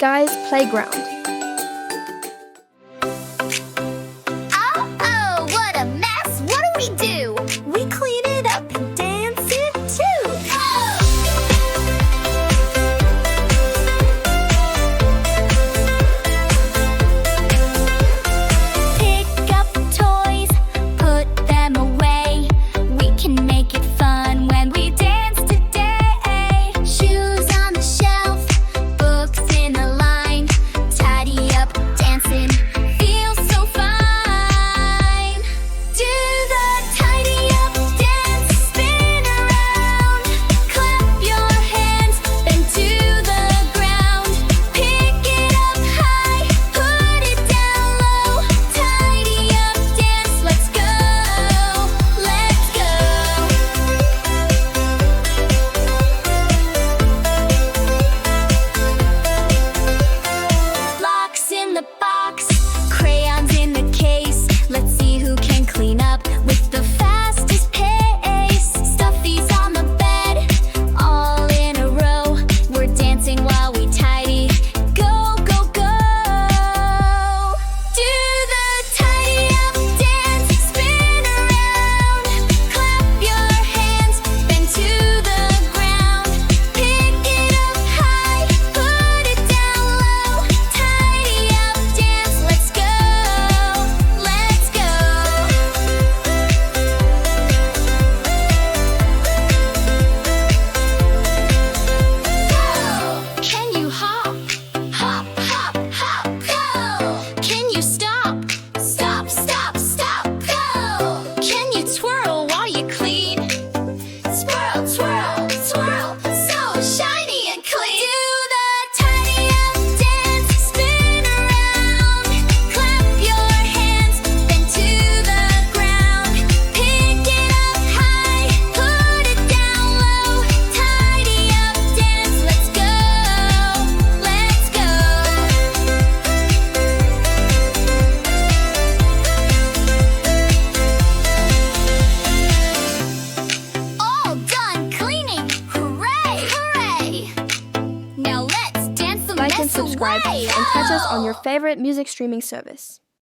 Skai's Playground. Oh, what a mess! What do we do? We clean it up and dance it too! Pick up toys, put them away. We can make it fun when we dance today. Shoes on the shelf, books in a line. Tidy up, dancing, feels so fine. Do the tidy up dance, spin around. Clap your hands, bend to the ground. Pick it up high, put it down low. Tidy up dance, let's go, let's go. Blocks in the box, crayons in the case. Let's see who can clean up with the fastest pace. Stuff these on the bed, all in a row. We're dancing while we tidy. Go, go, go. Do the tidy up dance, spin around. Clap your hands, bend to the ground. Pick it up high, put it down low. Tidy up dance, let's go, let's go. Can you hop, hop, hop, hop, go? Can you stop, stop, stop, stop, go? Can you twirl while you clean? Swirl, twirl, swirl, so shiny and clean. Do the tidy up dance, spin around. Clap your hands, bend to the ground. Pick it up high, put it down low. Tidy up dance, let's go, let's go. All done cleaning, hooray, hooray. Now let's dance the Like and mess subscribe away. and catch us on your favorite music streaming service.